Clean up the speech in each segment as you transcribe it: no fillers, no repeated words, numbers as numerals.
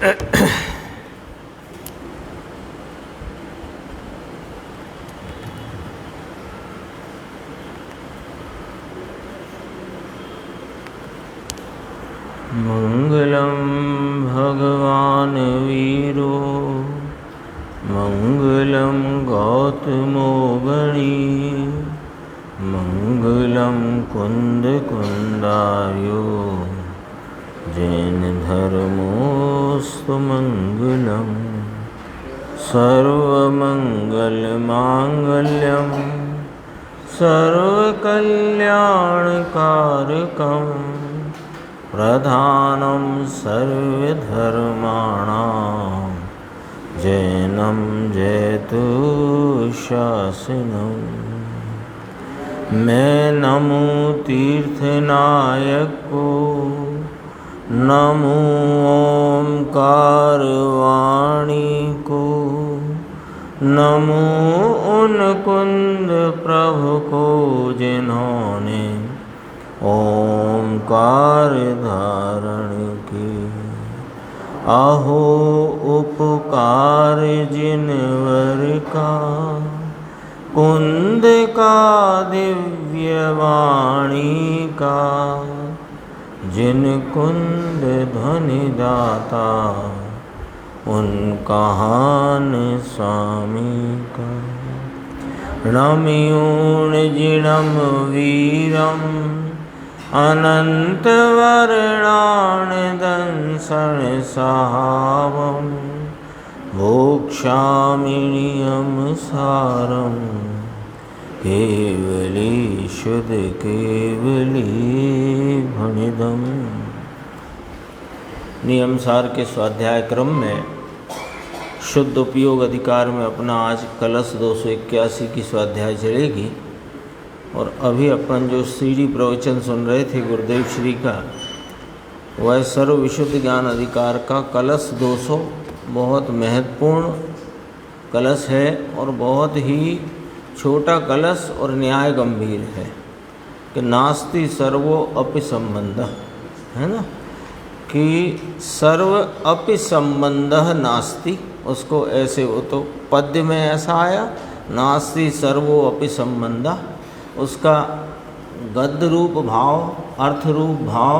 मंगलम भगवान वीरो मंगलम गौतमो गणी मंगलम कुंद कुंदार्यो जैन धर्मोस्तु मंगलम सर्वमंगल मांगल्यम सर्वकल्याणकारकम प्रधानं सर्वधर्माणां जैनं जयतु शासनम्। मैं नमो तीर्थनायक को, नमो ओंकार वाणी को, नमो उन कुंद प्रभु को जिन्होंने ओंकार धारण की। अहो उपकार जिनवर का, कुंद का दिव्य वाणी का, जिन कुंद ध्वनि दाता उन कहान स्वामी का। रम्यूण जिणम वीरम अनंत वर्णान दंसन सहावम मोक्षामिनियम सारम केवली शुद्ध केवली भणिदम। नियम सार के स्वाध्याय क्रम में शुद्ध उपयोग अधिकार में अपना आज कलश 281 की स्वाध्याय चलेगी। और अभी अपन जो सीढ़ी प्रवचन सुन रहे थे गुरुदेव श्री का, वह सर्व विशुद्ध ज्ञान अधिकार का कलश 200 बहुत महत्वपूर्ण कलश है और बहुत ही छोटा कलश और न्याय गंभीर है कि नास्ति सर्वो अपि संबंध, है ना, कि सर्व अपि संबंध नास्ति। उसको ऐसे वो तो पद्य में ऐसा आया, नास्ति सर्वो अपि संबंध। उसका गद्य रूप भाव, अर्थ रूप भाव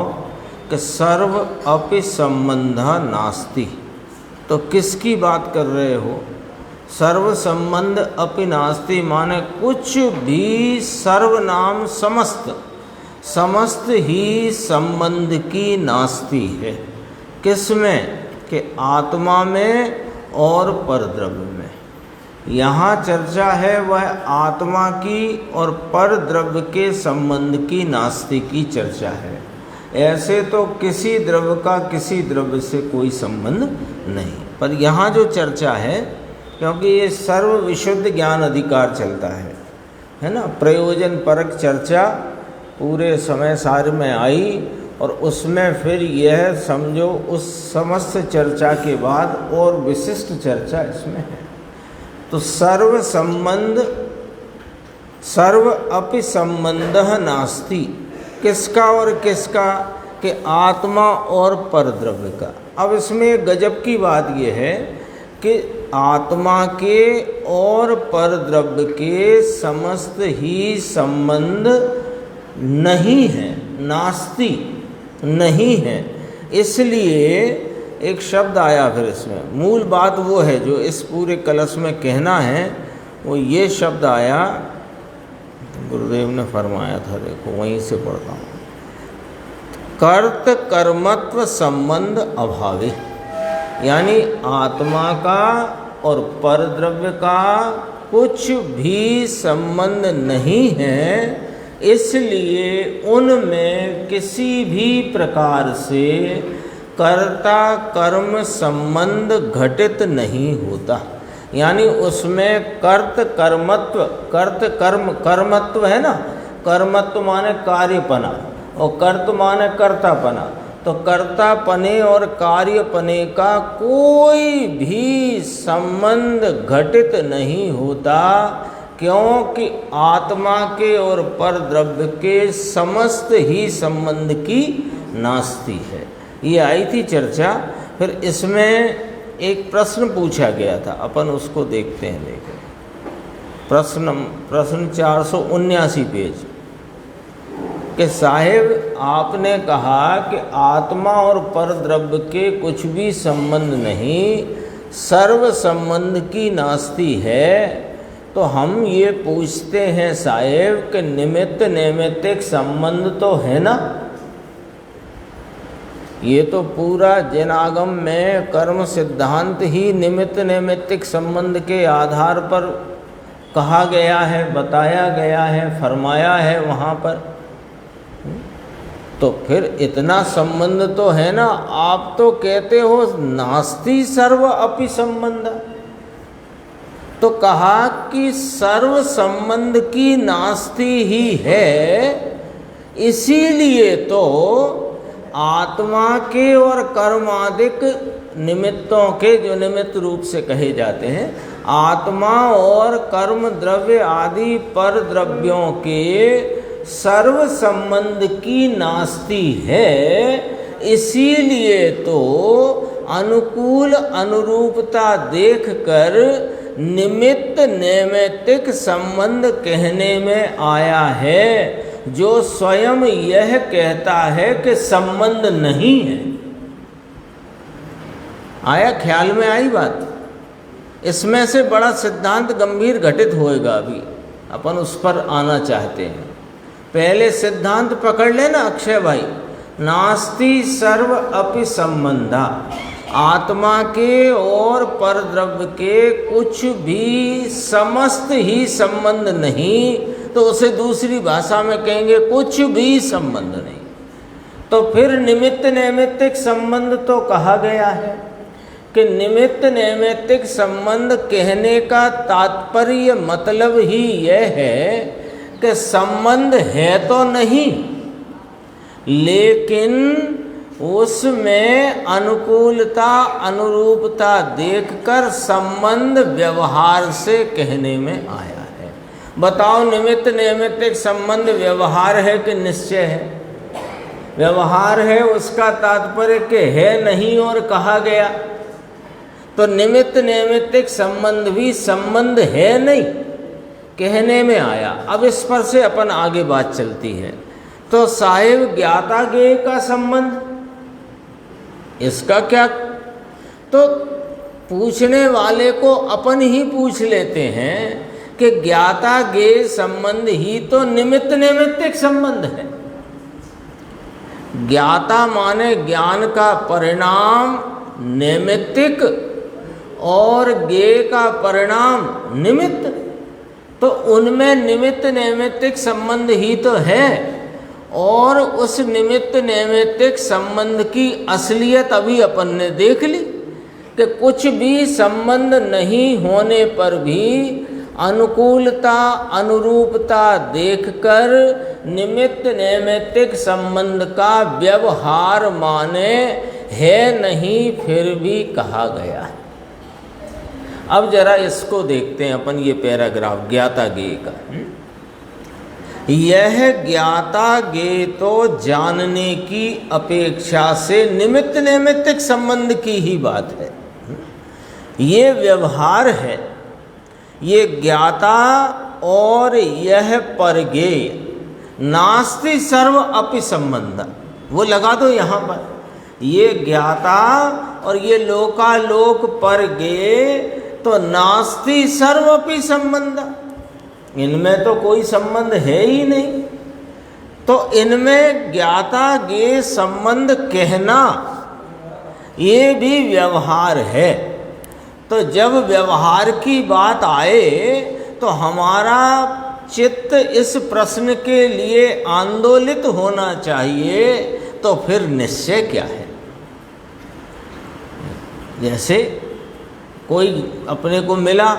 कि सर्व अपि संबंध नास्ति। तो किसकी बात कर रहे हो? सर्व संबंध अपि नास्ति माने कुछ भी सर्वनाम समस्त, समस्त ही संबंध की नास्ति है। किसमें? कि आत्मा में और परद्रव्य में। यहाँ चर्चा है वह आत्मा की और पर द्रव्य के संबंध की नास्ति की चर्चा है। ऐसे तो किसी द्रव्य का किसी द्रव्य से कोई संबंध नहीं, पर यहाँ जो चर्चा है, क्योंकि ये सर्व विशुद्ध ज्ञान अधिकार चलता है ना, प्रयोजन परक चर्चा पूरे समय सार में आई और उसमें फिर यह समझो उस समस्त चर्चा के बाद और विशिष्ट चर्चा इसमें है। तो सर्व संबंध, सर्व अपि संबंध नास्ति। किसका और किसका? कि आत्मा और परद्रव्य का। अब इसमें गजब की बात यह है कि आत्मा के और परद्रव्य के समस्त ही संबंध नहीं है, नास्ति नहीं है। इसलिए एक शब्द आया फिर इसमें, मूल बात वो है जो इस पूरे कलश में कहना है, वो ये शब्द आया, गुरुदेव ने फरमाया था, देखो वहीं से पढ़ता हूँ, कर्त कर्मत्व संबंध अभावे। यानी आत्मा का और परद्रव्य का कुछ भी संबंध नहीं है, इसलिए उनमें किसी भी प्रकार से कर्ता कर्म संबंध घटित नहीं होता। यानी उसमें कर्त कर्मत्व, कर्त कर्म, कर्मत्व है ना, कर्मत्व माने कार्यपना और कर्त माने कर्तापना। तो कर्तापने और कार्यपने का कोई भी संबंध घटित नहीं होता, क्योंकि आत्मा के और परद्रव्य के समस्त ही संबंध की नास्ति है। ये आई थी चर्चा फिर इसमें एक प्रश्न पूछा गया था, अपन उसको देखते हैं। देखो प्रश्न 479 पेज कि साहिब आपने कहा कि आत्मा और परद्रव्य के कुछ भी संबंध नहीं, सर्व संबंध की नास्ति है। तो हम ये पूछते हैं साहिब कि निमित्त नैमित्तिक संबंध तो है ना? ये तो पूरा जैनागम में कर्म सिद्धांत ही निमित्त नैमित्तिक संबंध के आधार पर कहा गया है, बताया गया है, फरमाया है वहाँ पर। तो फिर इतना संबंध तो है ना। आप तो कहते हो नास्ति सर्व अपि संबंध, तो कहा कि सर्व संबंध की नास्ति ही है, इसीलिए तो आत्मा के और कर्मादिक निमित्तों के, जो निमित्त रूप से कहे जाते हैं, आत्मा और कर्म द्रव्य आदि पर द्रव्यों के सर्व संबंध की नास्ति है। इसीलिए तो अनुकूल अनुरूपता देखकर निमित्त नैमित्तिक संबंध कहने में आया है, जो स्वयं यह कहता है कि संबंध नहीं है। आया ख्याल में? आई बात? इसमें से बड़ा सिद्धांत गंभीर घटित होएगा, अभी अपन उस पर आना चाहते हैं। पहले सिद्धांत पकड़ लेना अक्षय भाई। नास्ति सर्व अपि संबंधा, आत्मा के और परद्रव्य के कुछ भी समस्त ही संबंध नहीं, तो उसे दूसरी भाषा में कहेंगे कुछ भी संबंध नहीं। तो फिर निमित्त नैमित्तिक संबंध तो कहा गया है कि निमित्त नैमित्तिक संबंध कहने का तात्पर्य मतलब ही यह है कि संबंध है तो नहीं, लेकिन उसमें अनुकूलता अनुरूपता देखकर संबंध व्यवहार से कहने में आया है। बताओ, निमित्त नैमित्तिक संबंध व्यवहार है कि निश्चय है? व्यवहार है, उसका तात्पर्य कि है नहीं और कहा गया। तो निमित्त नैमित्तिक संबंध भी संबंध है नहीं, कहने में आया। अब इस पर से अपन आगे बात चलती है। तो साहिब ज्ञाता ज्ञेय का संबंध, इसका क्या? तो पूछने वाले को अपन ही पूछ लेते हैं कि ज्ञाता ज्ञेय संबंध ही तो निमित्त नैमित्तिक संबंध है। ज्ञाता माने ज्ञान का परिणाम नैमित्तिक और ज्ञेय का परिणाम निमित्त, तो उनमें निमित्त नैमित्तिक संबंध ही तो है। और उस निमित्त नैमित्तिक संबंध की असलियत अभी अपन ने देख ली कि कुछ भी संबंध नहीं होने पर भी अनुकूलता अनुरूपता देखकर निमित्त नैमित्तिक संबंध का व्यवहार माने है नहीं, फिर भी कहा गया है। अब जरा इसको देखते हैं अपन, ये पैराग्राफ ज्ञाता ज्ञेय का। यह ज्ञाता ज्ञेय तो जानने की अपेक्षा से निमित्त नैमित्तिक संबंध की ही बात है। ये व्यवहार है, ये ज्ञाता और यह परज्ञेय नास्ति सर्व अपि संबंध, वो लगा दो यहाँ पर। ये ज्ञाता और ये लोकालोक परज्ञेय तो नास्ति सर्वपि संबंध, इनमें तो कोई संबंध है ही नहीं। तो इनमें ज्ञाता ज्ञेय संबंध कहना ये भी व्यवहार है। तो जब व्यवहार की बात आए तो हमारा चित्त इस प्रश्न के लिए आंदोलित होना चाहिए, तो फिर निश्चय क्या है? जैसे कोई अपने को मिला,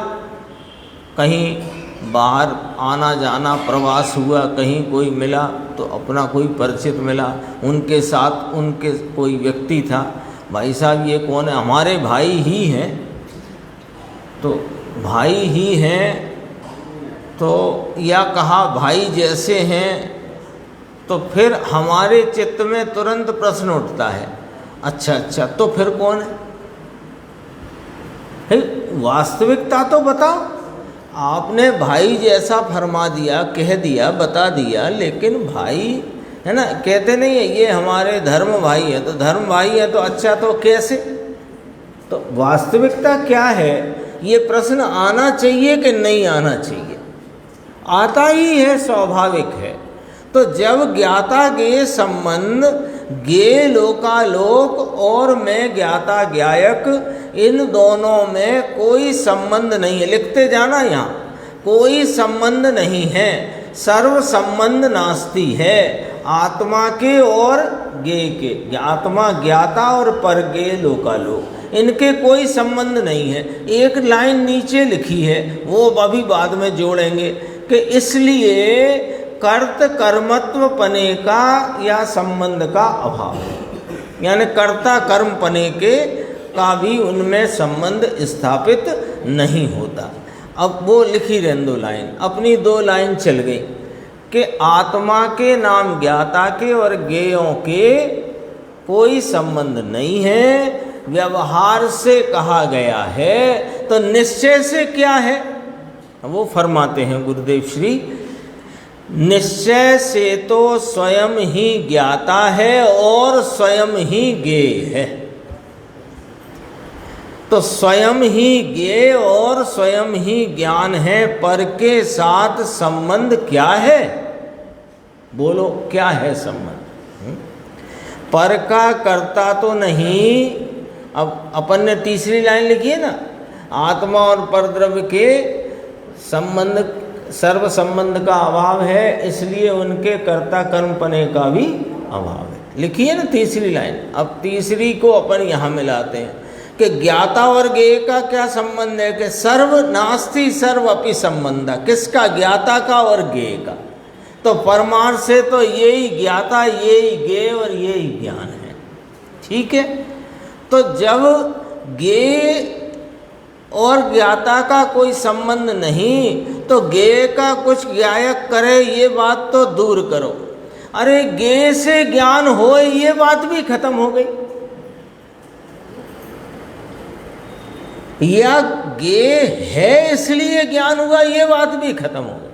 कहीं बाहर आना जाना प्रवास हुआ, कहीं कोई मिला तो अपना कोई परिचित मिला, उनके साथ उनके कोई व्यक्ति था, भाई साहब ये कौन है? हमारे भाई ही हैं। तो भाई ही हैं तो या कहा भाई जैसे हैं, तो फिर हमारे चित्त में तुरंत प्रश्न उठता है, अच्छा, तो फिर कौन है? वास्तविकता तो बताओ। आपने भाई जैसा फरमा दिया, कह दिया, बता दिया, लेकिन भाई है ना, कहते नहीं है ये हमारे धर्म भाई है, तो धर्म भाई है तो अच्छा, तो कैसे? तो वास्तविकता क्या है, ये प्रश्न आना चाहिए कि नहीं आना चाहिए? आता ही है, स्वाभाविक है। तो जब ज्ञाता ज्ञेय संबंध, ज्ञेय लोकालोक और मैं ज्ञाता ज्ञायक, इन दोनों में कोई संबंध नहीं है। लिखते जाना, यहाँ कोई संबंध नहीं है, सर्व संबंध नास्ति है आत्मा के और ज्ञेय के। आत्मा ज्ञाता और पर ज्ञेय लोकालोक, इनके कोई संबंध नहीं है। एक लाइन नीचे लिखी है, वो अभी बाद में जोड़ेंगे कि इसलिए कर्त कर्मत्व पने का या संबंध का अभाव है, यानी कर्ता कर्म पने के का भी उनमें संबंध स्थापित नहीं होता। अब वो लिखी रहने दो लाइन, अपनी 2 लाइन चल गई कि आत्मा के नाम ज्ञाता के और ज्ञेयों के कोई संबंध नहीं है, व्यवहार से कहा गया है। तो निश्चय से क्या है? वो फरमाते हैं गुरुदेव श्री, निश्चय से तो स्वयं ही ज्ञाता है और स्वयं ही ज्ञेय है। तो स्वयं ही ज्ञेय और स्वयं ही ज्ञान है, पर के साथ संबंध क्या है? बोलो, क्या है संबंध? पर का कर्ता तो नहीं। अब अपन ने तीसरी लाइन लिखी है ना, आत्मा और परद्रव्य के संबंध, सर्व संबंध का अभाव है, इसलिए उनके कर्ता कर्म पने का भी अभाव है। लिखी है ना तीसरी लाइन। अब तीसरी को अपन यहाँ मिलाते हैं कि ज्ञाता और ज्ञेय का क्या संबंध है? कि सर्व नास्ति सर्व अपि संबंध। किसका? ज्ञाता का और ज्ञेय का। तो परमार्थ से तो यही ज्ञाता, यही ज्ञेय और यही ज्ञान है। ठीक है, तो जब ज्ञेय और ज्ञाता का कोई संबंध नहीं, तो ज्ञेय का कुछ ज्ञायक करे, ये बात तो दूर करो। अरे ज्ञेय से ज्ञान हो, ये बात भी खत्म हो गई। या ज्ञेय है इसलिए ज्ञान हुआ, ये बात भी खत्म हो गई।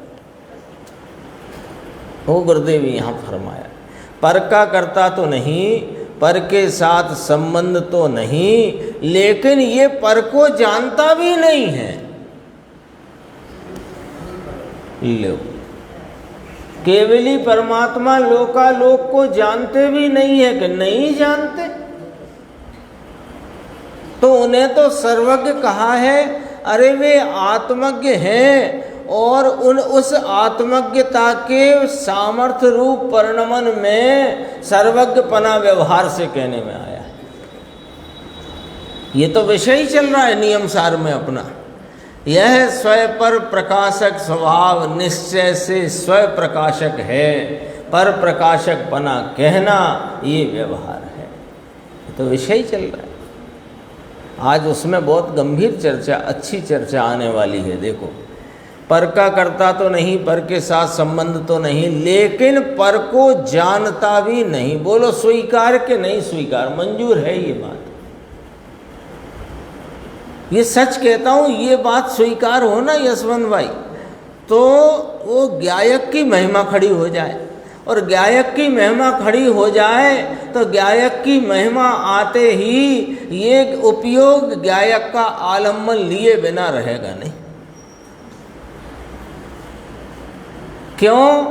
वो गुरुदेव यहाँ फरमाया, पर का कर्ता तो नहीं, पर के साथ संबंध तो नहीं, लेकिन ये पर को जानता भी नहीं है। लो, केवली परमात्मा लोकालोक को जानते भी नहीं है कि नहीं जानते। तो उन्हें तो सर्वज्ञ कहा है। अरे वे आत्मज्ञ हैं और उस आत्मज्ञता के सामर्थ्य रूप परिणमन में सर्वज्ञपना व्यवहार से कहने में आया है। ये तो विषय ही चल रहा है नियम सार में अपना। यह स्वयं पर प्रकाशक स्वभाव निश्चय से स्वयं प्रकाशक है, पर प्रकाशक पना कहना ये व्यवहार है। ये तो विषय ही चल रहा है। आज उसमें बहुत गंभीर चर्चा, अच्छी चर्चा आने वाली है। देखो, पर का कर्ता तो नहीं, पर के साथ संबंध तो नहीं, लेकिन पर को जानता भी नहीं। बोलो स्वीकार के नहीं स्वीकार? मंजूर है ये बात? ये सच कहता हूँ, ये बात स्वीकार हो ना यशवंत भाई, तो वो ज्ञायक की महिमा खड़ी हो जाए। और ज्ञायक की महिमा खड़ी हो जाए तो ज्ञायक की महिमा आते ही ये उपयोग ज्ञायक का आलम्बन लिए बिना रहेगा नहीं। क्यों?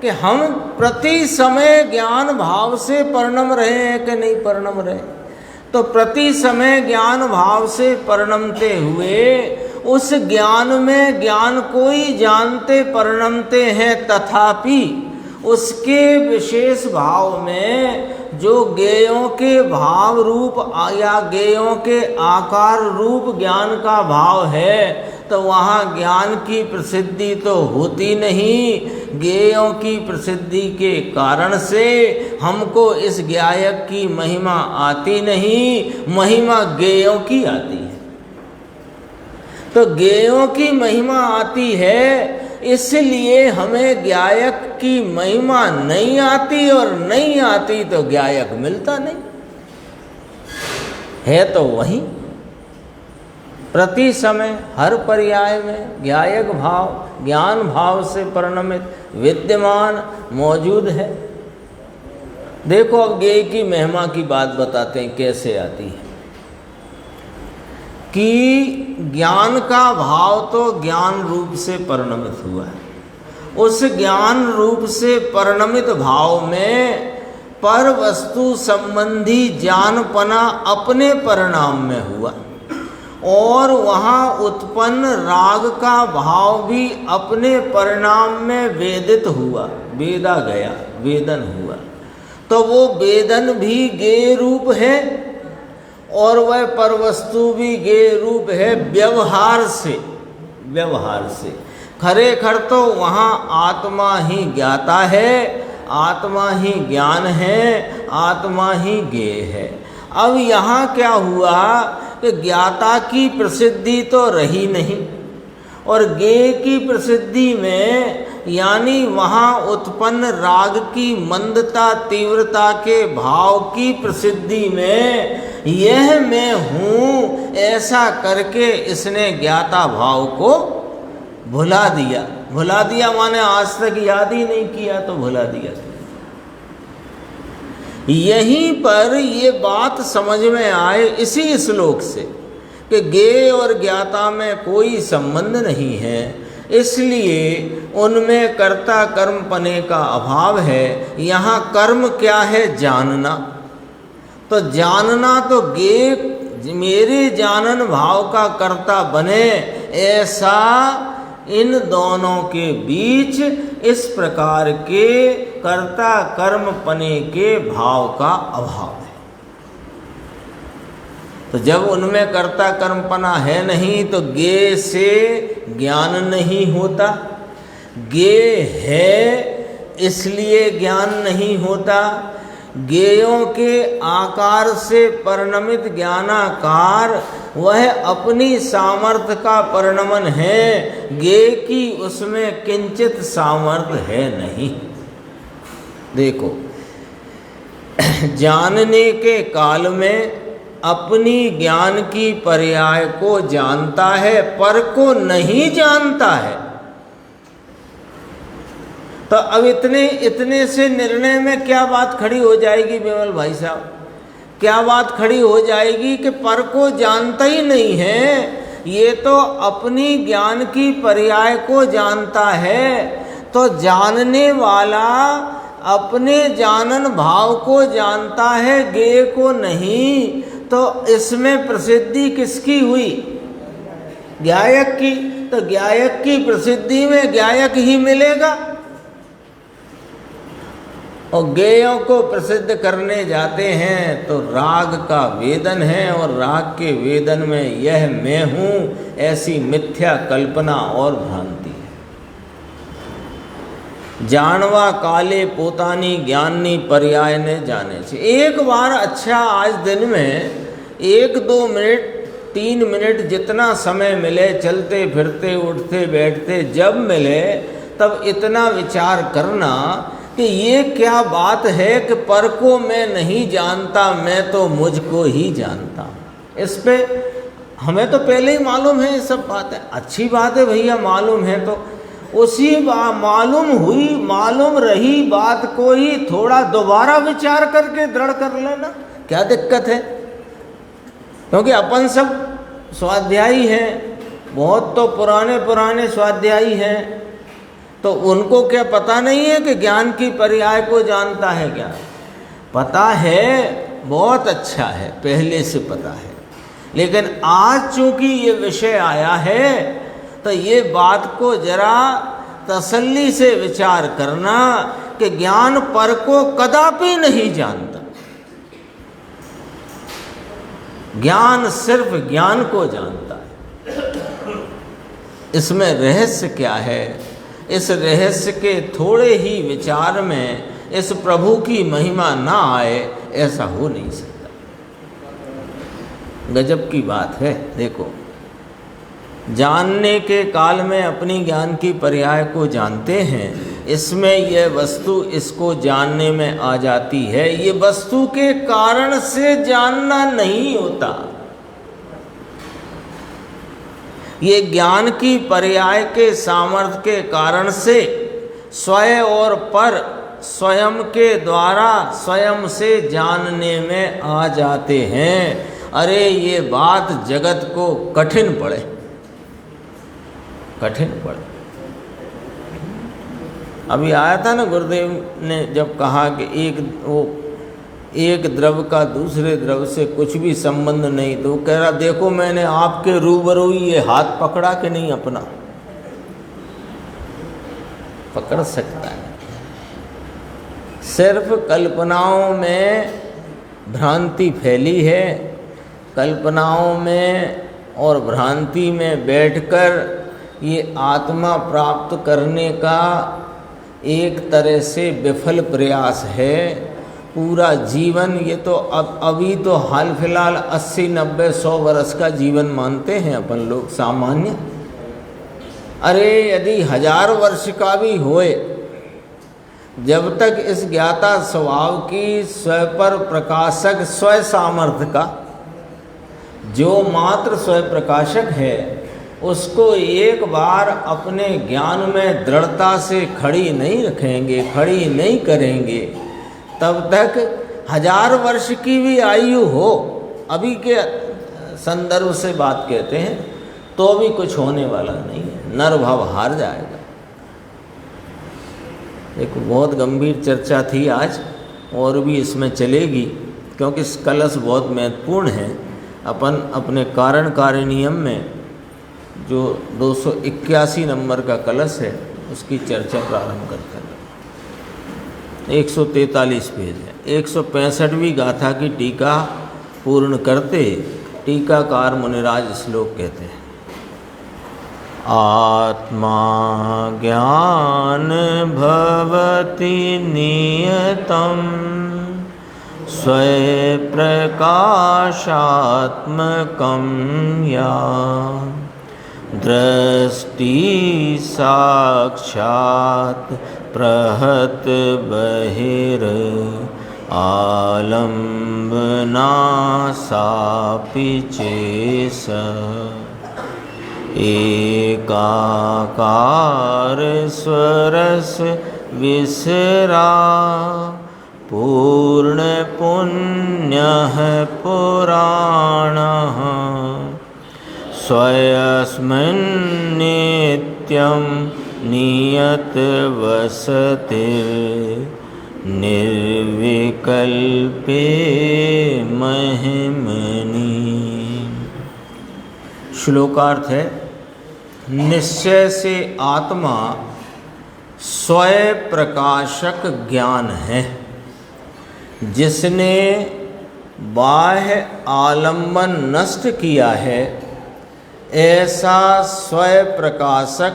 कि हम प्रति समय ज्ञान भाव से परिणम रहे हैं कि नहीं परिणम रहे। तो प्रति समय ज्ञान भाव से परिणमते हुए उस ज्ञान में ज्ञान को ही जानते परिणमते हैं, तथापि उसके विशेष भाव में जो ज्ञेयों के भाव रूप या ज्ञेयों के आकार रूप ज्ञान का भाव है, तो वहाँ ज्ञान की प्रसिद्धि तो होती नहीं। ज्ञेयों की प्रसिद्धि के कारण से हमको इस ज्ञायक की महिमा आती नहीं, महिमा ज्ञेयों की आती है। तो ज्ञेयों की महिमा आती है, इसलिए हमें ज्ञायक की महिमा नहीं आती, और नहीं आती तो ज्ञायक मिलता नहीं। है तो वही, प्रति समय हर पर्याय में ज्ञायक भाव, ज्ञान भाव से परिणमित विद्यमान मौजूद है। देखो अब ज्ञेय की महिमा की बात बताते हैं कैसे आती है कि ज्ञान का भाव तो ज्ञान रूप से परिणमित हुआ है। उस ज्ञान रूप से परिणमित भाव में पर वस्तु संबंधी ज्ञानपना अपने परिणाम में हुआ और वहाँ उत्पन्न राग का भाव भी अपने परिणाम में वेदित हुआ, वेदा गया, वेदन हुआ। तो वो वेदन भी ज्ञेय रूप है और वह परवस्तु भी ज्ञेय रूप है व्यवहार से। व्यवहार से खरेखर तो वहाँ आत्मा ही ज्ञाता है, आत्मा ही ज्ञान है, आत्मा ही ज्ञेय है। अब यहाँ क्या हुआ कि ज्ञाता की प्रसिद्धि तो रही नहीं और ज्ञेय की प्रसिद्धि में यानी वहाँ उत्पन्न राग की मंदता तीव्रता के भाव की प्रसिद्धि में यह मैं हूँ ऐसा करके इसने ज्ञाता भाव को भुला दिया। भुला दिया माने आज तक याद ही नहीं किया तो भुला दिया। यहीं पर ये बात समझ में आए इसी श्लोक से कि ज्ञेय और ज्ञाता में कोई संबंध नहीं है, इसलिए उनमें कर्ता कर्म पने का अभाव है। यहाँ कर्म क्या है? जानना। तो जानना तो ज्ञेय मेरे जानन भाव का कर्ता बने, ऐसा इन दोनों के बीच इस प्रकार के कर्ता कर्म पने के भाव का अभाव है। तो जब उनमें कर्ता कर्मपना है नहीं तो ज्ञेय से ज्ञान नहीं होता, ज्ञेय है इसलिए ज्ञान नहीं होता। ज्ञेयों के आकार से परिणमित ज्ञानाकार वह अपनी सामर्थ्य का परिणमन है, ज्ञेय की उसमें किंचित सामर्थ्य है नहीं। देखो जानने के काल में अपनी ज्ञान की पर्याय को जानता है पर को नहीं जानता है। तो अब इतने से निर्णय में क्या बात खड़ी हो जाएगी विमल भाई साहब? क्या बात खड़ी हो जाएगी कि पर को जानता ही नहीं है, ये तो अपनी ज्ञान की पर्याय को जानता है। तो जानने वाला अपने जानन भाव को जानता है, ज्ञेय को नहीं। तो इसमें प्रसिद्धि किसकी हुई? ज्ञायक की। तो ज्ञायक की प्रसिद्धि में ज्ञायक ही मिलेगा और ज्ञेयों को प्रसिद्ध करने जाते हैं तो राग का वेदन है और राग के वेदन में यह मैं हूँ ऐसी मिथ्या कल्पना और भ्रांति है। जानवा काले पोतानी ज्ञानी पर्याय ने जाने से। एक बार अच्छा आज दिन में 1-2 मिनट 3 मिनट जितना समय मिले, चलते फिरते उठते बैठते जब मिले तब इतना विचार करना कि ये क्या बात है कि पर को मैं नहीं जानता, मैं तो मुझको ही जानता हूँ। इस पे हमें तो पहले ही मालूम है ये सब बातें। अच्छी बात है भैया, मालूम है तो उसी मालूम हुई मालूम रही बात को ही थोड़ा दोबारा विचार करके दृढ़ कर लेना, क्या दिक्कत है? क्योंकि अपन सब स्वाध्यायी हैं, बहुत तो पुराने स्वाध्यायी हैं, तो उनको क्या पता नहीं है कि ज्ञान की पर्याय को जानता है? क्या पता है, बहुत अच्छा है, पहले से पता है। लेकिन आज चूंकि ये विषय आया है तो ये बात को जरा तसल्ली से विचार करना कि ज्ञान पर को कदापि नहीं जानता। ज्ञान सिर्फ ज्ञान को जानता है। इसमें रहस्य क्या है? इस रहस्य के थोड़े ही विचार में इस प्रभु की महिमा ना आए, ऐसा हो नहीं सकता। गजब की बात है। देखो, जानने के काल में अपनी ज्ञान की पर्याय को जानते हैं इसमें यह वस्तु इसको जानने में आ जाती है। ये वस्तु के कारण से जानना नहीं होता। ये ज्ञान की पर्याय के सामर्थ्य के कारण से स्वयं और पर स्वयं के द्वारा स्वयं से जानने में आ जाते हैं। अरे ये बात जगत को कठिन पड़े, कठिन पड़े। अभी आया था ना, गुरुदेव ने जब कहा कि एक द्रव का दूसरे द्रव से कुछ भी संबंध नहीं, तो कह रहा देखो मैंने आपके रूबरू ये हाथ पकड़ा कि नहीं अपना, पकड़ सकता है। सिर्फ कल्पनाओं में भ्रांति फैली है। कल्पनाओं में और भ्रांति में बैठकर ये आत्मा प्राप्त करने का एक तरह से विफल प्रयास है। पूरा जीवन ये तो अभी तो हाल फिलहाल 80, 90, 100 वर्ष का जीवन मानते हैं अपन लोग सामान्य। अरे यदि 1000 वर्ष का भी होए, जब तक इस ज्ञाता स्वभाव की स्वपर प्रकाशक स्व सामर्थ्य का जो मात्र स्व प्रकाशक है, उसको एक बार अपने ज्ञान में दृढ़ता से खड़ी नहीं रखेंगे, खड़ी नहीं करेंगे, तब तक 1000 वर्ष की भी आयु हो, अभी के संदर्भ से बात कहते हैं, तो भी कुछ होने वाला नहीं है। नर भाव हार जाएगा। एक बहुत गंभीर चर्चा थी आज, और भी इसमें चलेगी, क्योंकि इस कलश बहुत महत्वपूर्ण है। अपन अपने कारण कार्य नियम में जो 281 नंबर का कलश है, उसकी चर्चा प्रारंभ करते हैं। 143 पेज है। 165वीं गाथा की टीका पूर्ण करते टीकाकार मुनिराज श्लोक कहते हैं, आत्मा ज्ञान भवति नियतम स्वयं प्रकाशात्मकं या दृष्टि साक्षात् प्रहत बहिर आलम्बना सापि चेस एकाकार स्वरस विसरा पूर्ण पुण्यः पुराणः स्वयस्मिन् नित्यं नियत वसतिर् निर्विकल्पे महिमनि। श्लोकार्थ है, निश्चय से आत्मा स्वयं प्रकाशक ज्ञान है। जिसने बाह्य आलंबन नष्ट किया है, ऐसा स्वयं प्रकाशक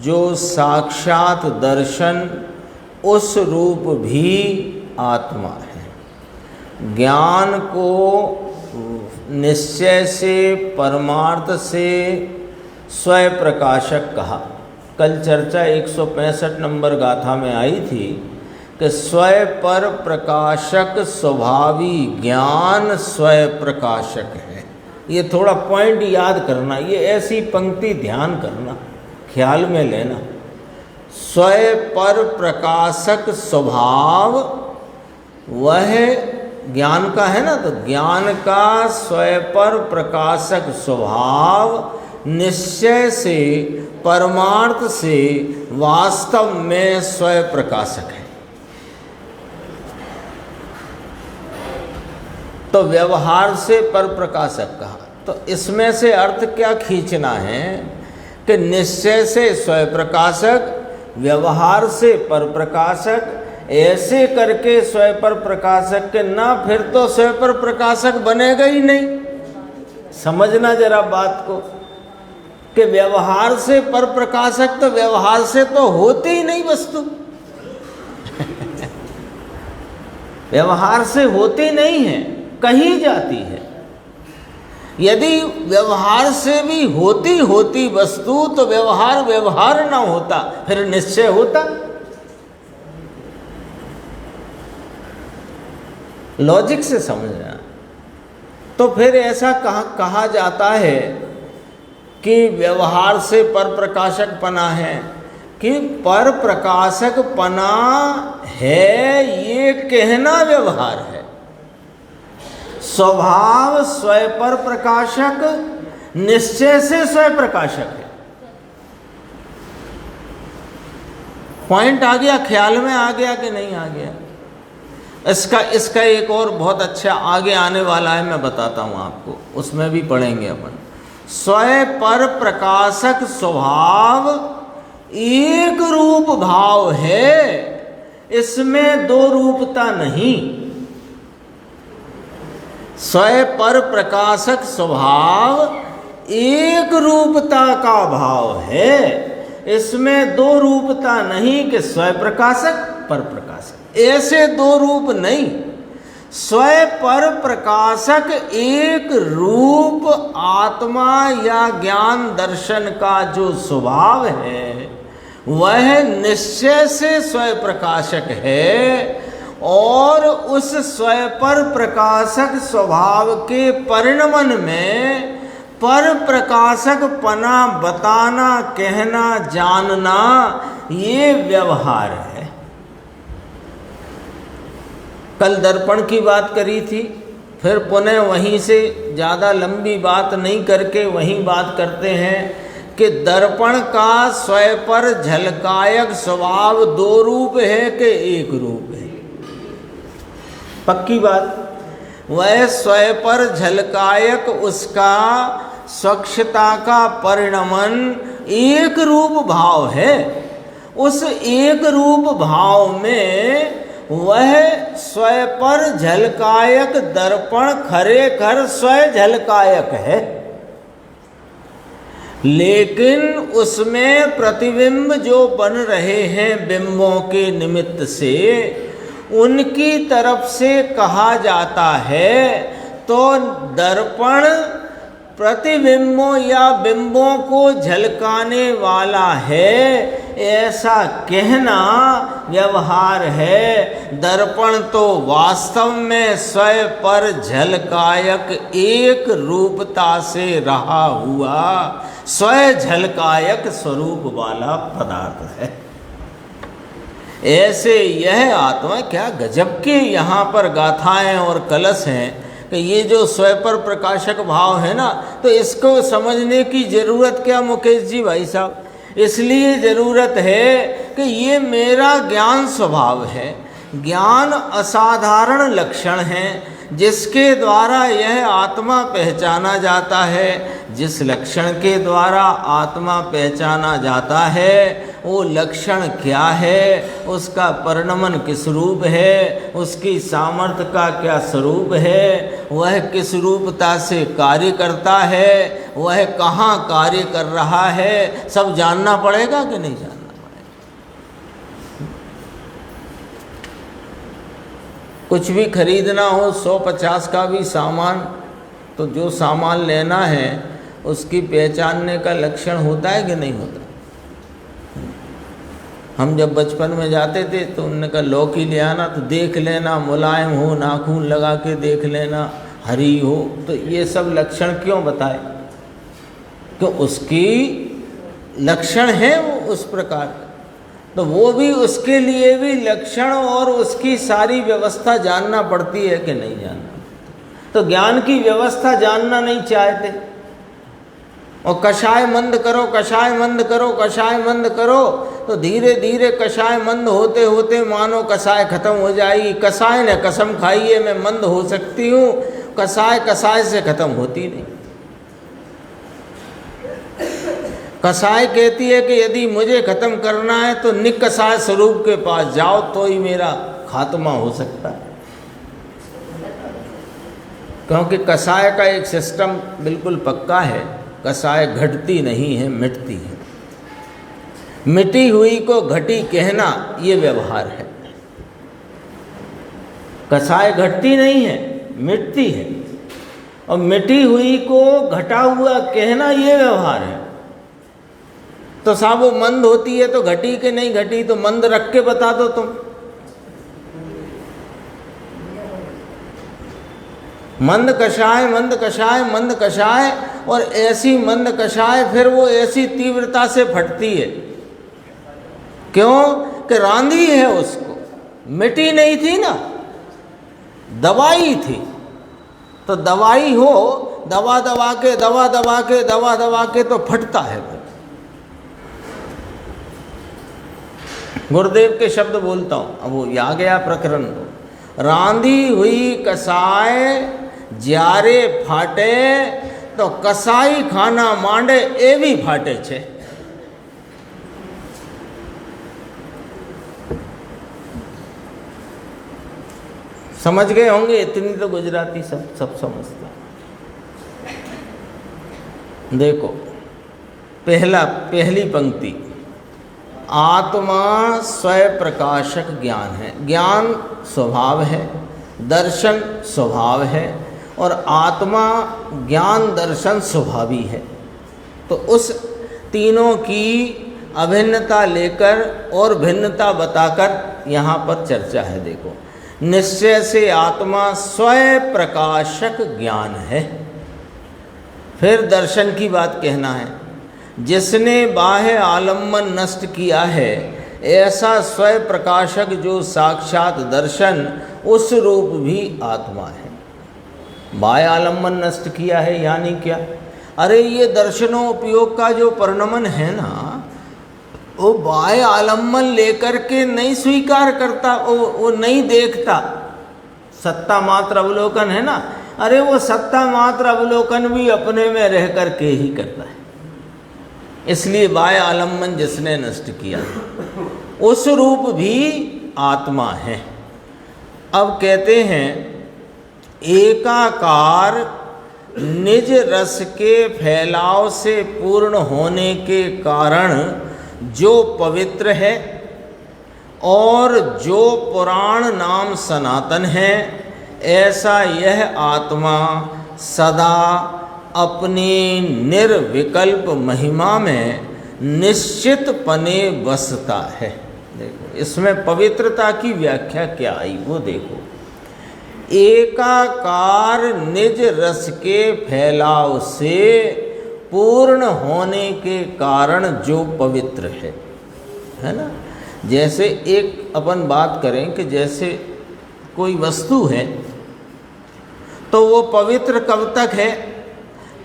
जो साक्षात दर्शन उस रूप भी आत्मा है। ज्ञान को निश्चय से परमार्थ से स्वयं प्रकाशक कहा। कल चर्चा 165 नंबर गाथा में आई थी कि स्वयं पर प्रकाशक स्वभावी ज्ञान स्वयं प्रकाशक है। ये थोड़ा पॉइंट याद करना, ये ऐसी पंक्ति ध्यान करना, ख्याल में लेना। स्वयं पर प्रकाशक स्वभाव वह ज्ञान का है ना, तो ज्ञान का स्वयं पर प्रकाशक स्वभाव निश्चय से परमार्थ से वास्तव में स्वयं प्रकाशक है। तो व्यवहार से पर प्रकाशक कहा, तो इसमें से अर्थ क्या खींचना है कि निश्चय से स्वयं प्रकाशक, व्यवहार से पर प्रकाशक, ऐसे करके स्वयं पर प्रकाशक के ना, फिर तो स्वयं पर प्रकाशक बनेगा ही नहीं। समझना जरा बात को कि व्यवहार से पर प्रकाशक, तो व्यवहार से तो होती ही नहीं वस्तु व्यवहार से होती नहीं है, कही जाती है। यदि व्यवहार से भी होती वस्तु, तो व्यवहार व्यवहार ना होता, फिर निश्चय होता। लॉजिक से समझना। तो फिर ऐसा कहा जाता है कि व्यवहार से पर प्रकाशक पना है, कि पर प्रकाशक पना है ये कहना व्यवहार है। स्वभाव स्वयं पर प्रकाशक निश्चय से स्वयं प्रकाशक है। पॉइंट आ गया, ख्याल में आ गया कि नहीं आ गया? इसका एक और बहुत अच्छा आगे आने वाला है, मैं बताता हूं आपको, उसमें भी पढ़ेंगे अपन। स्वयं पर प्रकाशक स्वभाव एक रूप भाव है, इसमें दो रूपता नहीं। स्वयं पर प्रकाशक स्वभाव एक रूपता का भाव है, इसमें दो रूपता नहीं कि स्वयं प्रकाशक पर प्रकाशक, ऐसे दो रूप नहीं। स्वयं पर प्रकाशक एक रूप आत्मा या ज्ञान दर्शन का जो स्वभाव है वह निश्चय से स्वयं प्रकाशक है, और उस स्वयं पर प्रकाशक स्वभाव के परिणमन में पर प्रकाशक पना बताना, कहना, जानना ये व्यवहार है। कल दर्पण की बात करी थी, फिर पुनः वहीं से ज़्यादा लंबी बात नहीं करके वहीं बात करते हैं कि दर्पण का स्वयं पर झलकायक स्वभाव दो रूप है कि एक रूप है? पक्की बात। वह स्वयं पर झलकायक उसका स्वच्छता का परिणमन एक रूप भाव है। उस एक रूप भाव में वह स्वयं पर झलकायक दर्पण खरेखर स्वयं झलकायक है, लेकिन उसमें प्रतिबिंब जो बन रहे हैं बिंबों के निमित्त से, उनकी तरफ से कहा जाता है तो दर्पण प्रतिबिंबों या बिंबों को झलकाने वाला है, ऐसा कहना व्यवहार है। दर्पण तो वास्तव में स्वयं पर झलकायक एक रूपता से रहा हुआ स्वयं झलकायक स्वरूप वाला पदार्थ है। ऐसे यह आत्मा, क्या गजब के यहाँ पर गाथाएं और कलश हैं कि ये जो स्वयं पर प्रकाशक भाव है ना, तो इसको समझने की ज़रूरत क्या मुकेश जी भाई साहब? इसलिए ज़रूरत है कि ये मेरा ज्ञान स्वभाव है। ज्ञान असाधारण लक्षण है जिसके द्वारा यह आत्मा पहचाना जाता है। जिस लक्षण के द्वारा आत्मा पहचाना जाता है वो लक्षण क्या है, उसका परिणमन किस रूप है, उसकी सामर्थ्य का क्या स्वरूप है, वह किस रूपता से कार्य करता है, वह कहाँ कार्य कर रहा है, सब जानना पड़ेगा कि नहीं जानना पड़ेगा? कुछ भी खरीदना हो 150 का भी सामान, तो जो सामान लेना है उसकी पहचानने का लक्षण होता है कि नहीं होता? हम जब बचपन में जाते थे तो उन्होंने कहा लौकी ले आना, तो देख लेना मुलायम हो, नाखून लगा के देख लेना, हरी हो। तो ये सब लक्षण क्यों बताए? क्यों उसकी लक्षण है वो उस प्रकार का, तो वो भी उसके लिए भी लक्षण और उसकी सारी व्यवस्था जानना पड़ती है कि नहीं जानना? तो ज्ञान की व्यवस्था जानना नहीं चाहते, और कषाय मंद करो, कषाय मंद करो, कषाय मंद करो, तो धीरे धीरे कषाय मंद होते होते मानो कषाय खत्म हो जाएगी। कषाय ने कसम खाई है मैं मंद हो सकती हूँ, कषाय कषाय से खत्म होती नहीं। कषाय कहती है कि यदि मुझे खत्म करना है तो निकषाय स्वरूप के पास जाओ तो ही मेरा खात्मा हो सकता है, क्योंकि कषाय का एक सिस्टम बिल्कुल पक्का है। कषाय घटती नहीं है, मिटती है। मिटी हुई को घटी कहना ये व्यवहार है। कषाय घटती नहीं है, मिटती है, और मिटी हुई को घटा हुआ कहना ये व्यवहार है। तो साहब वो मंद होती है तो घटी कि नहीं घटी, तो मंद रख के बता दो तुम। मंद कषाय मंद कषाय मंद कषाय, और ऐसी मंद कषाय फिर वो ऐसी तीव्रता से फटती है। क्यों कि रांधी है, उसको मिट्टी नहीं थी ना, दवाई थी। तो दवाई हो, दवा दबा के दवा दबा के दवा दबा के तो फटता है। गुरुदेव के शब्द बोलता हूँ, अब वो आ गया प्रकरण। तो रांधी हुई कसाय ज्यारे फाटे, तो कसाई खाना मांडे ए भी फाटे छे। समझ गए होंगे, इतनी तो गुजराती सब समझता। देखो पहली पंक्ति, आत्मा स्वयं प्रकाशक ज्ञान है। ज्ञान स्वभाव है, दर्शन स्वभाव है, और आत्मा ज्ञान दर्शन स्वभावी है। तो उस तीनों की अभिन्नता लेकर और भिन्नता बताकर यहाँ पर चर्चा है। देखो, निश्चय से आत्मा स्वयं प्रकाशक ज्ञान है। फिर दर्शन की बात कहना है, जिसने बाह्य आलम्बन नष्ट किया है, ऐसा स्वयं प्रकाशक जो साक्षात दर्शन उस रूप भी आत्मा है। बाह्य आलम्बन नष्ट किया है यानी क्या? अरे ये दर्शनोपयोग का जो परिणमन है ना, वो बाह्य आलम्बन लेकर के नहीं स्वीकार करता, वो नहीं देखता। सत्ता मात्र अवलोकन है ना, अरे वो सत्ता मात्र अवलोकन भी अपने में रह कर के ही करता है। इसलिए बाह्य आलम्बन जिसने नष्ट किया उस रूप भी आत्मा है। अब कहते हैं, एकाकार निज रस के फैलाव से पूर्ण होने के कारण जो पवित्र है और जो पुराण नाम सनातन है, ऐसा यह आत्मा सदा अपनी निर्विकल्प महिमा में निश्चित पने बसता है। देखो इसमें पवित्रता की व्याख्या क्या आई वो देखो। एकाकार निज रस के फैलाव से पूर्ण होने के कारण जो पवित्र है ना। जैसे एक अपन बात करें कि जैसे कोई वस्तु है तो वो पवित्र कब तक है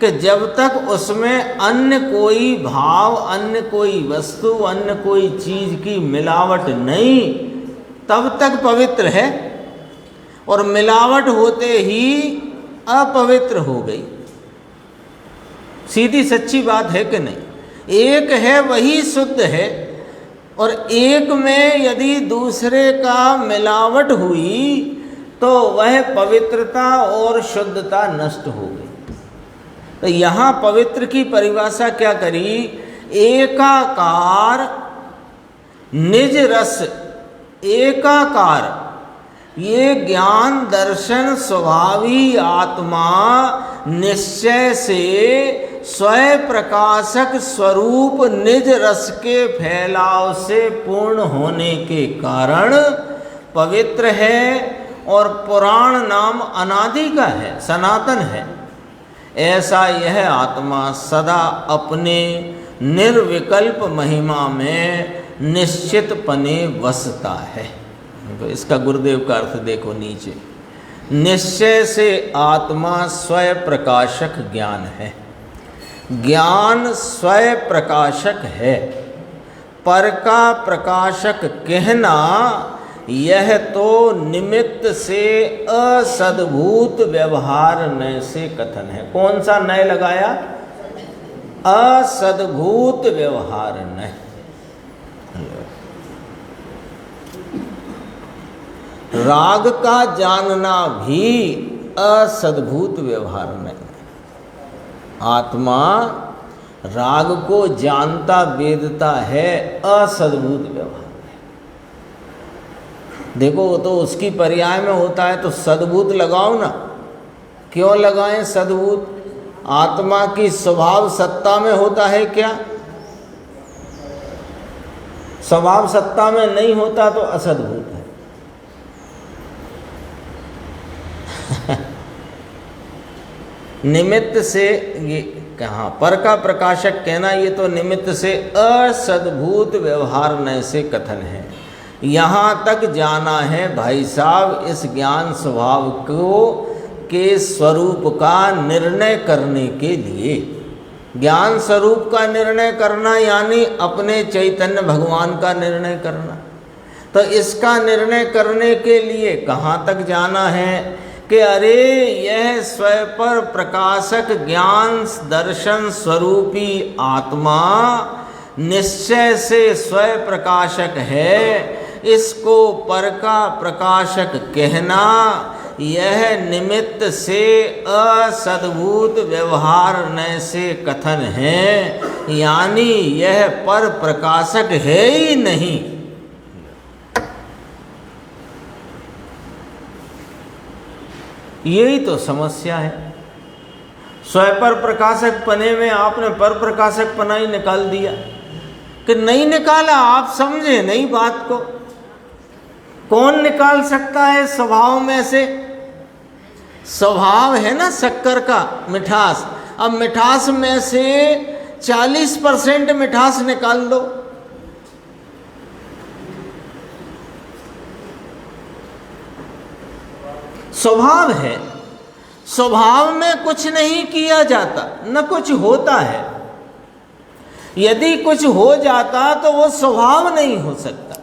कि जब तक उसमें अन्य कोई भाव, अन्य कोई वस्तु, अन्य कोई चीज़ की मिलावट नहीं, तब तक पवित्र है। और मिलावट होते ही अपवित्र हो गई। सीधी सच्ची बात है कि नहीं? एक है वही शुद्ध है, और एक में यदि दूसरे का मिलावट हुई तो वह पवित्रता और शुद्धता नष्ट हो गई। तो यहाँ पवित्र की परिभाषा क्या करी? एकाकार निज रस। एकाकार ये ज्ञान दर्शन स्वभावी आत्मा निश्चय से स्वयं प्रकाशक स्वरूप निज रस के फैलाव से पूर्ण होने के कारण पवित्र है, और पुराण नाम अनादि का है, सनातन है। ऐसा यह आत्मा सदा अपने निर्विकल्प महिमा में निश्चित पने बसता है। तो इसका गुरुदेव का अर्थ देखो नीचे, निश्चय से आत्मा स्वयं प्रकाशक ज्ञान है। ज्ञान स्वयं प्रकाशक है, पर का प्रकाशक कहना यह तो निमित्त से असद्भूत व्यवहार नय से कथन है। कौन सा नय लगाया? असद्भूत व्यवहार नय। राग का जानना भी असद्भूत व्यवहार नहीं। आत्मा राग को जानता वेदता है, असद्भूत व्यवहार। देखो वो तो उसकी पर्याय में होता है, तो सद्भूत लगाओ ना। क्यों लगाएं सद्भूत? आत्मा की स्वभाव सत्ता में होता है क्या? स्वभाव सत्ता में नहीं होता तो असद्भूत है। निमित्त से, ये कहाँ पर का प्रकाशक कहना, ये तो निमित्त से असद्भूत व्यवहार न से कथन है। यहाँ तक जाना है भाई साहब इस ज्ञान स्वभाव को के स्वरूप का निर्णय करने के लिए। ज्ञान स्वरूप का निर्णय करना यानी अपने चैतन्य भगवान का निर्णय करना। तो इसका निर्णय करने के लिए कहाँ तक जाना है कि अरे यह स्वपर प्रकाशक ज्ञान दर्शन स्वरूपी आत्मा निश्चय से स्वयं प्रकाशक है, इसको पर का प्रकाशक कहना यह निमित्त से असद्भूत व्यवहार न से कथन है, यानी यह पर प्रकाशक है ही नहीं। यही तो समस्या है। स्वयं पर प्रकाशक पने में आपने पर प्रकाशक पना ही निकाल दिया कि नहीं निकाला, आप समझे नहीं बात को। कौन निकाल सकता है स्वभाव में से? स्वभाव है ना शक्कर का मिठास, अब मिठास में से 40% मिठास निकाल दो, स्वभाव है। स्वभाव में कुछ नहीं किया जाता, न कुछ होता है। यदि कुछ हो जाता तो वो स्वभाव नहीं हो सकता।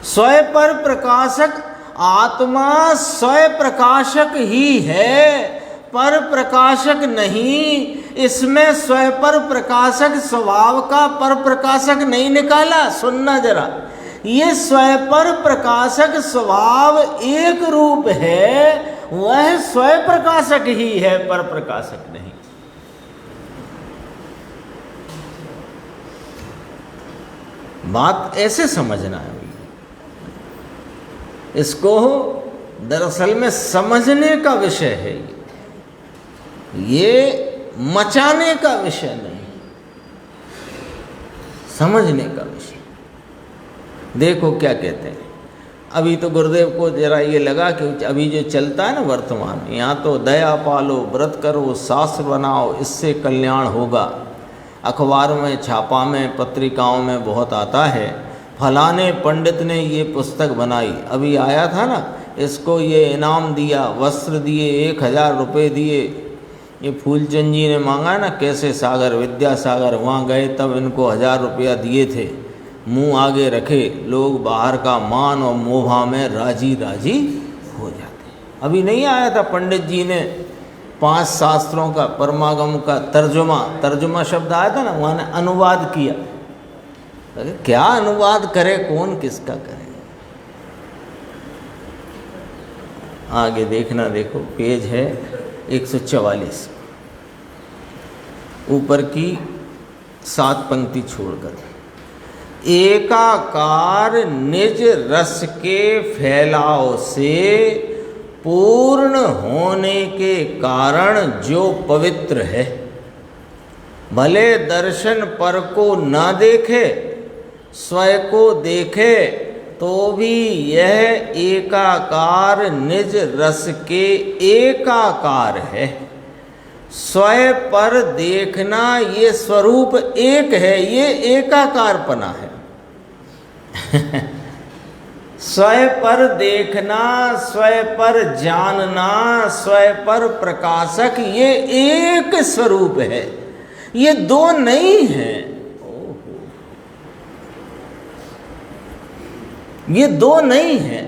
स्वयं पर प्रकाशक आत्मा स्वयं प्रकाशक ही है, पर प्रकाशक नहीं। इसमें स्वयं पर प्रकाशक स्वभाव का पर प्रकाशक नहीं निकाला। सुनना जरा, ये स्वयं पर प्रकाशक स्वभाव एक रूप है, वह स्वयं प्रकाशक ही है, पर प्रकाशक नहीं। बात ऐसे समझना है। इसको दरअसल में समझने का विषय है, ये मचाने का विषय नहीं, समझने का विषय। देखो क्या कहते हैं। अभी तो गुरुदेव को जरा ये लगा कि अभी जो चलता है ना वर्तमान में, यहाँ तो दया पालो, व्रत करो, शास्त्र बनाओ, इससे कल्याण होगा। अखबार में, छापा में, पत्रिकाओं में बहुत आता है, फलाने पंडित ने ये पुस्तक बनाई। अभी आया था ना, इसको ये इनाम दिया, वस्त्र दिए, 1000 रुपये दिए। ये फूलचंद जी ने मांगा ना, कैसे सागर, विद्यासागर, वहाँ गए तब इनको 1000 रुपया दिए थे। मुंह आगे रखे, लोग बाहर का मान और मोहा में राजी राजी हो जाते। अभी नहीं आया था, पंडित जी ने 5 शास्त्रों का परमागम का तर्जुमा शब्द आया था ना, वहाँ ने अनुवाद किया। क्या अनुवाद करे, कौन किसका करे। आगे देखना, देखो पेज है 144, ऊपर की 7 पंक्ति छोड़कर। एकाकार निज रस के फैलाव से पूर्ण होने के कारण जो पवित्र है, भले दर्शन पर को न देखे, स्वयं को देखे, तो भी यह एकाकार निज रस के एकाकार है। स्वयं पर देखना ये स्वरूप एक है, ये एकाकारपना है। स्वयं पर देखना, स्वयं पर जानना, स्वयं पर प्रकाशक, ये एक स्वरूप है, ये दो नहीं है। ये दो नहीं है।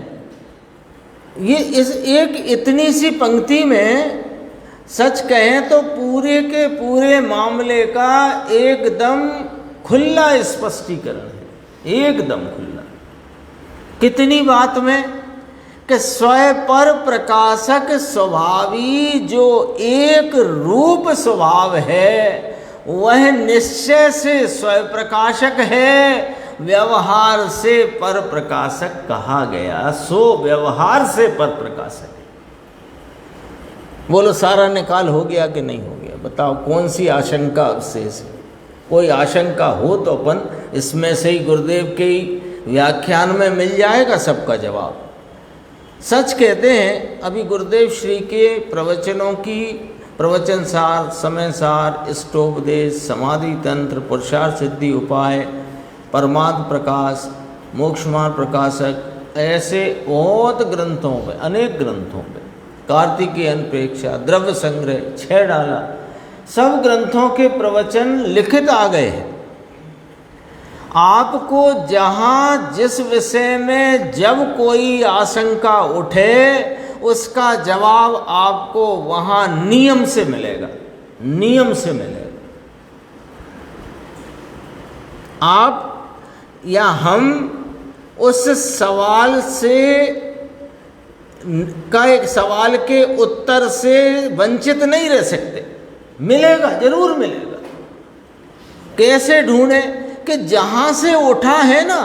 ये इस एक इतनी सी पंक्ति में सच कहें तो पूरे के पूरे मामले का एकदम खुला स्पष्टीकरण है, एकदम खुला। कितनी बात में कि स्वयं पर प्रकाशक स्वभावी जो एक रूप स्वभाव है, वह निश्चय से स्वयं प्रकाशक है, व्यवहार से पर प्रकाशक कहा गया, सो व्यवहार से पर प्रकाशक है। बोलो सारा निकाल हो गया कि नहीं हो गया? बताओ कौन सी आशंका अवशेष है? कोई आशंका हो तो अपन इसमें से ही गुरुदेव के व्याख्यान में मिल जाएगा सबका जवाब। सच कहते हैं, अभी गुरुदेव श्री के प्रवचनों की प्रवचन सार, समय सार, इष्टोपदेश, समाधि तंत्र, पुरुषार्थ सिद्धि उपाय, परमात्म प्रकाश, मोक्ष मार्ग प्रकाशक, ऐसे बहुत ग्रंथों पे, अनेक ग्रंथों पे, कार्तिकेयन प्रेक्षा, द्रव्य संग्रह, 6 डाला, सब ग्रंथों के प्रवचन लिखित आ गए हैं। आपको जहाँ जिस विषय में जब कोई आशंका उठे उसका जवाब आपको वहाँ नियम से मिलेगा, नियम से मिलेगा। आप या हम उस सवाल से का एक सवाल के उत्तर से वंचित नहीं रह सकते, मिलेगा, जरूर मिलेगा। कैसे ढूंढें कि जहां से उठा है ना,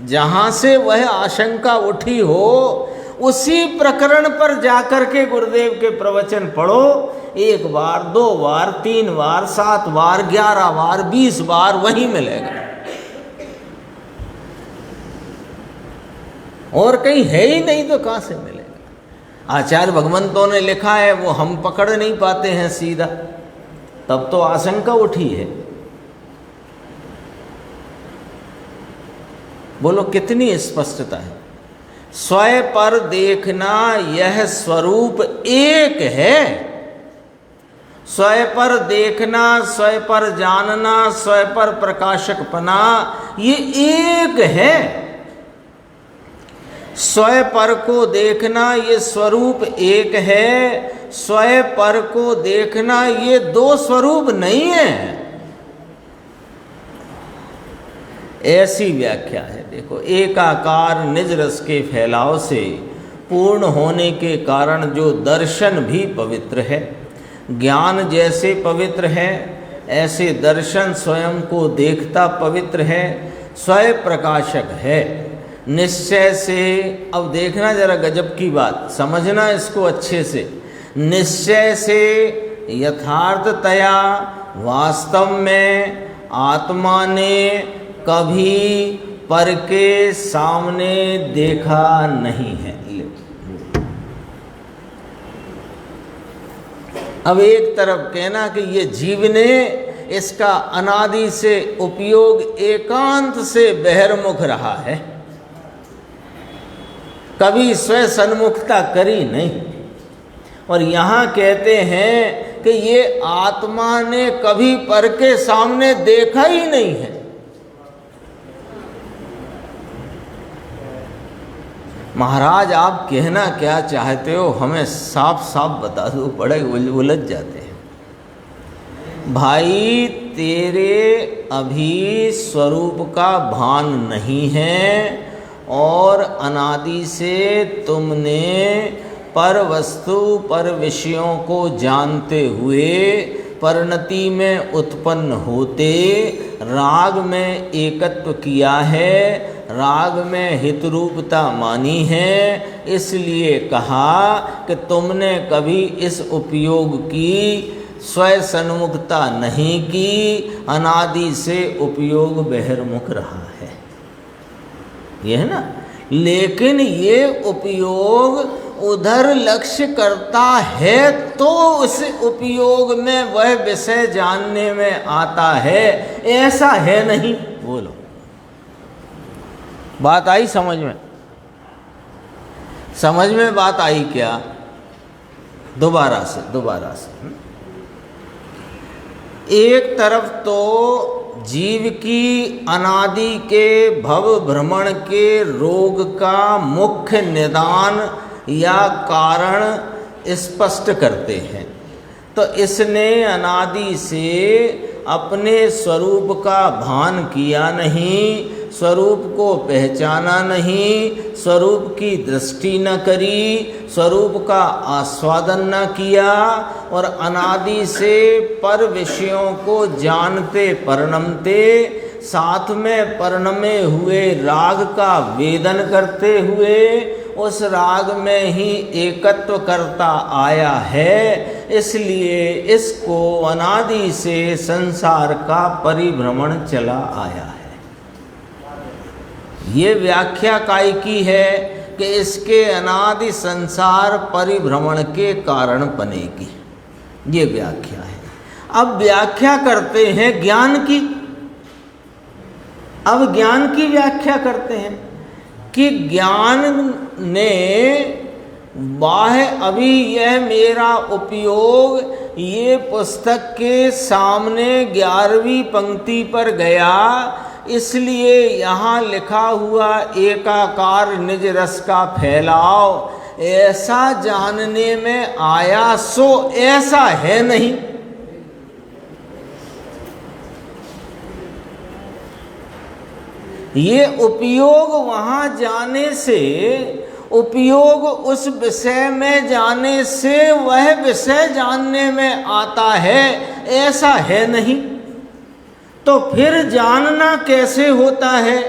जहां से वह आशंका उठी हो, उसी प्रकरण पर जाकर के गुरुदेव के प्रवचन पढ़ो। 1 बार, 2 बार, 3 बार, 7 बार, 11 बार, 20 बार वही मिलेगा, और कहीं है ही नहीं तो कहां से मिलेगा। आचार्य भगवंतों ने लिखा है, वो हम पकड़ नहीं पाते हैं सीधा, तब तो आशंका उठी है। बोलो कितनी स्पष्टता है। स्वयं पर देखना यह स्वरूप एक है। स्वयं पर देखना, स्वयं पर जानना, स्वयं पर प्रकाशकपना, ये एक है। स्वयं पर को देखना ये स्वरूप एक है, स्वयं पर को देखना ये 2 स्वरूप नहीं है। ऐसी व्याख्या है। देखो, एकाकार निज रस के फैलाव से पूर्ण होने के कारण जो दर्शन भी पवित्र है, ज्ञान जैसे पवित्र है, ऐसे दर्शन स्वयं को देखता पवित्र है, स्वयं प्रकाशक है। निश्चय से, अब देखना जरा गजब की बात, समझना इसको अच्छे से। निश्चय से, यथार्थतया, वास्तव में आत्मा ने कभी पर के सामने देखा नहीं है। अब एक तरफ कहना कि ये जीव ने इसका अनादि से उपयोग एकांत से बहिर्मुख रहा है, कभी स्व सन्मुखता करी नहीं। और यहाँ कहते हैं कि ये आत्मा ने कभी पर के सामने देखा ही नहीं है। महाराज आप कहना क्या चाहते हो, हमें साफ साफ बता दो, बड़े उलझ जाते हैं। भाई तेरे अभी स्वरूप का भान नहीं है, और अनादि से तुमने पर वस्तु पर विषयों को जानते हुए परिणति में उत्पन्न होते राग में एकत्व किया है, राग में हितरूपता मानी है। इसलिए कहा कि तुमने कभी इस उपयोग की स्वयं सन्मुखता नहीं की, अनादि से उपयोग बहिर्मुख रहा है। ये है ना। लेकिन ये उपयोग उधर लक्ष्य करता है तो उस उपयोग में वह विषय जानने में आता है, ऐसा है नहीं। बोलो, बात आई समझ में? समझ में बात आई क्या? दोबारा से एक तरफ तो जीव की अनादि के भव भ्रमण के रोग का मुख्य निदान या कारण स्पष्ट करते हैं। तो इसने अनादि से अपने स्वरूप का भान किया नहीं, स्वरूप को पहचाना नहीं, स्वरूप की दृष्टि न करी, स्वरूप का आस्वादन न किया, और अनादि से पर विषयों को जानते परिणमते, साथ में परिणमे हुए राग का वेदन करते हुए उस राग में ही एकत्व करता आया है। इसलिए इसको अनादि से संसार का परिभ्रमण चला आया है। ये व्याख्या काय की है कि इसके अनादि संसार परिभ्रमण के कारण बनेगी। ये व्याख्या है। अब व्याख्या करते हैं ज्ञान की। अब ज्ञान की व्याख्या करते हैं कि ज्ञान ने अभी यह मेरा उपयोग ये पुस्तक के सामने 11वीं पंक्ति पर गया, इसलिए यहाँ लिखा हुआ एकाकार निज रस का फैलाव ऐसा जानने में आया, सो ऐसा है नहीं। ये उपयोग वहाँ जाने से, उपयोग उस विषय में जाने से वह विषय जानने में आता है, ऐसा है नहीं। तो फिर जानना कैसे होता है?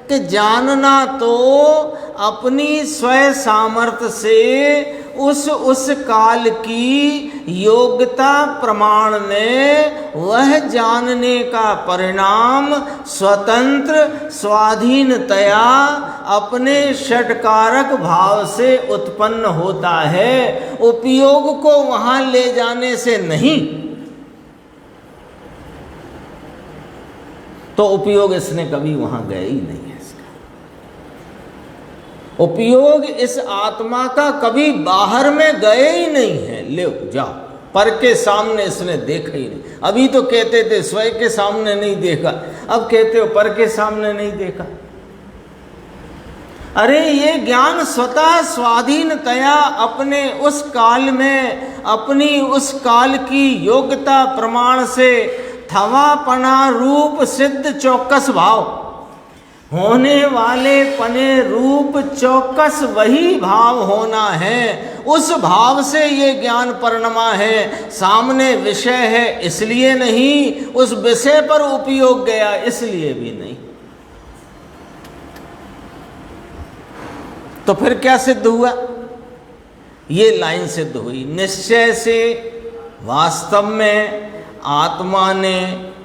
कि जानना तो अपनी स्वयं सामर्थ्य से उस काल की योग्यता प्रमाण में वह जानने का परिणाम स्वतंत्र स्वाधीनतया अपने षटकारक भाव से उत्पन्न होता है, उपयोग को वहाँ ले जाने से नहीं। तो उपयोग इसने कभी वहाँ गए ही नहीं है। इसका उपयोग इस आत्मा का कभी बाहर में गए ही नहीं है। ले जाओ, पर के सामने इसने देखा ही नहीं। अभी तो कहते थे स्वयं के सामने नहीं देखा, अब कहते हो पर के सामने नहीं देखा। अरे ये ज्ञान स्वतः स्वाधीनतया अपने उस काल में अपनी उस काल की योग्यता प्रमाण से थवापना रूप सिद्ध चौकस भाव, होने वाले पने रूप चौकस वही भाव होना है। उस भाव से ये ज्ञान परिणमा है। सामने विषय है इसलिए नहीं, उस विषय पर उपयोग गया इसलिए भी नहीं। तो फिर क्या सिद्ध हुआ? ये लाइन सिद्ध हुई, निश्चय से वास्तव में आत्मा ने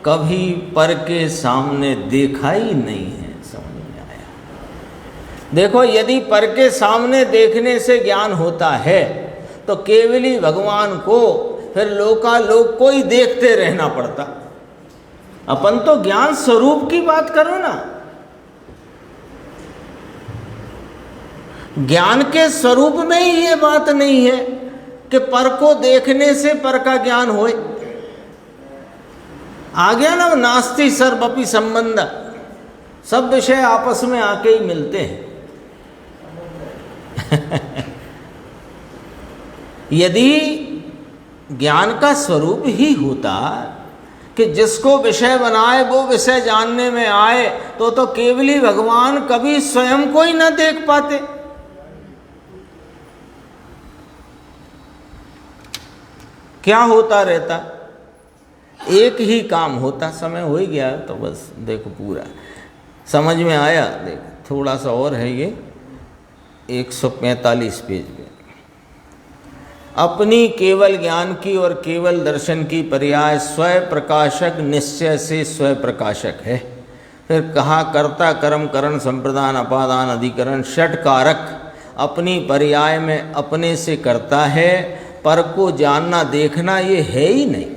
कभी पर के सामने देखा ही नहीं है। समझ में आया? देखो, यदि पर के सामने देखने से ज्ञान होता है तो केवली भगवान को फिर लोकालोक को ही देखते रहना पड़ता। अपन तो ज्ञान स्वरूप की बात करो ना। ज्ञान के स्वरूप में ही ये बात नहीं है कि पर को देखने से पर का ज्ञान होए। आ गया ना, नास्ति सर्वपि संबंध, सब विषय आपस में आके ही मिलते हैं। यदि ज्ञान का स्वरूप ही होता कि जिसको विषय बनाए वो विषय जानने में आए, तो केवली भगवान कभी स्वयं को ही न देख पाते। क्या होता रहता? एक ही काम होता। समय हो ही गया तो बस देखो पूरा समझ में आया। देखो थोड़ा सा और है, ये 145 पेज पे। अपनी केवल ज्ञान की और केवल दर्शन की पर्याय स्वयं प्रकाशक निश्चय से स्वयं प्रकाशक है। फिर कहा कर्ता कर्म करण संप्रदान अपादान अधिकरण षट कारक अपनी पर्याय में अपने से करता है, पर को जानना देखना ये है ही नहीं।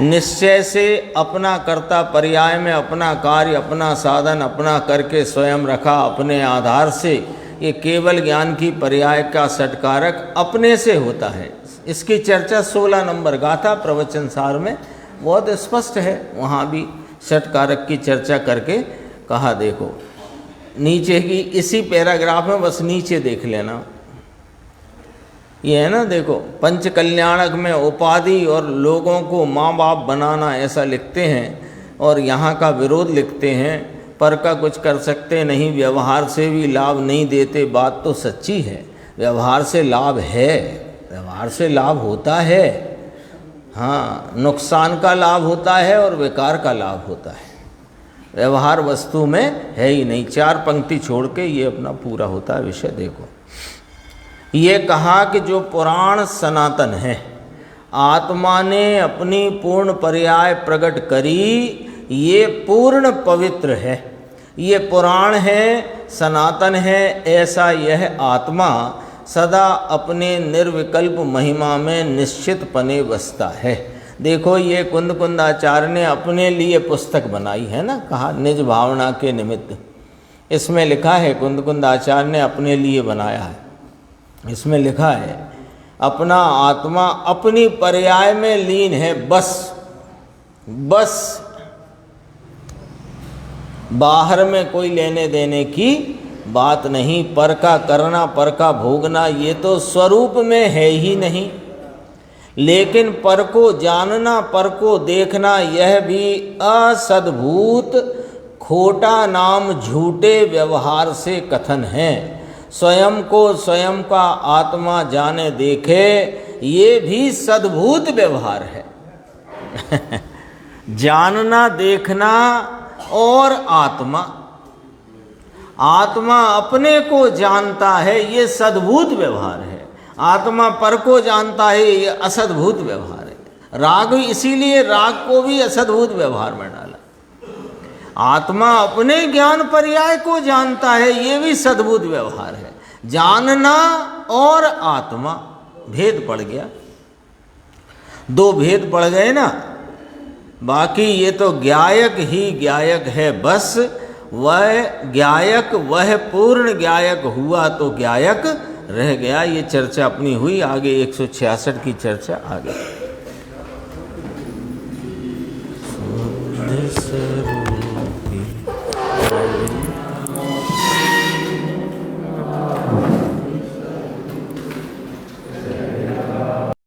निश्चय से अपना कर्ता पर्याय में अपना कार्य अपना साधन अपना करके स्वयं रखा अपने आधार से। ये केवल ज्ञान की पर्याय का षटकारक अपने से होता है। इसकी चर्चा 16 नंबर गाथा प्रवचन सार में बहुत स्पष्ट है। वहाँ भी षटकारक की चर्चा करके कहा। देखो नीचे की इसी पैराग्राफ में, बस नीचे देख लेना। ये है ना, देखो पंच कल्याणक में उपाधि और लोगों को माँ बाप बनाना ऐसा लिखते हैं और यहाँ का विरोध लिखते हैं। पर का कुछ कर सकते नहीं, व्यवहार से भी लाभ नहीं देते। बात तो सच्ची है, व्यवहार से लाभ है, व्यवहार से लाभ होता है। हाँ, नुकसान का लाभ होता है और विकार का लाभ होता है। व्यवहार वस्तु में है ही नहीं। 4 पंक्ति छोड़ के ये अपना पूरा होता है विषय। देखो ये कहा कि जो पुराण सनातन है, आत्मा ने अपनी पूर्ण पर्याय प्रकट करी, ये पूर्ण पवित्र है। ये पुराण है, सनातन है, ऐसा यह आत्मा सदा अपने निर्विकल्प महिमा में निश्चित पने बसता है। देखो ये कुंद कुंदाचार्य ने अपने लिए पुस्तक बनाई है ना, कहा निज भावना के निमित्त। इसमें लिखा है, कुंद कुंदाचार्य ने अपने लिए बनाया है, इसमें लिखा है अपना आत्मा अपनी पर्याय में लीन है, बस बाहर में कोई लेने देने की बात नहीं। पर का करना, पर का भोगना ये तो स्वरूप में है ही नहीं। लेकिन पर को जानना, पर को देखना, यह भी असद्भूत खोटा नाम झूठे व्यवहार से कथन है। स्वयं को स्वयं का आत्मा जाने देखे, ये भी सद्भूत व्यवहार है। जानना, देखना और आत्मा अपने को जानता है, ये सद्भूत व्यवहार है। आत्मा पर को जानता है, ये असद्भूत व्यवहार है। राग, इसीलिए राग को भी असद्भूत व्यवहार में डाला। आत्मा अपने ज्ञान पर्याय को जानता है, ये भी सद्भूत व्यवहार है। जानना और आत्मा, भेद पड़ गया, दो भेद पड़ गए ना। बाकी ये तो ज्ञायक ही ज्ञायक है, बस वह ज्ञायक, वह पूर्ण ज्ञायक हुआ तो ज्ञायक रह गया। ये चर्चा अपनी हुई, आगे 166 की चर्चा आगे।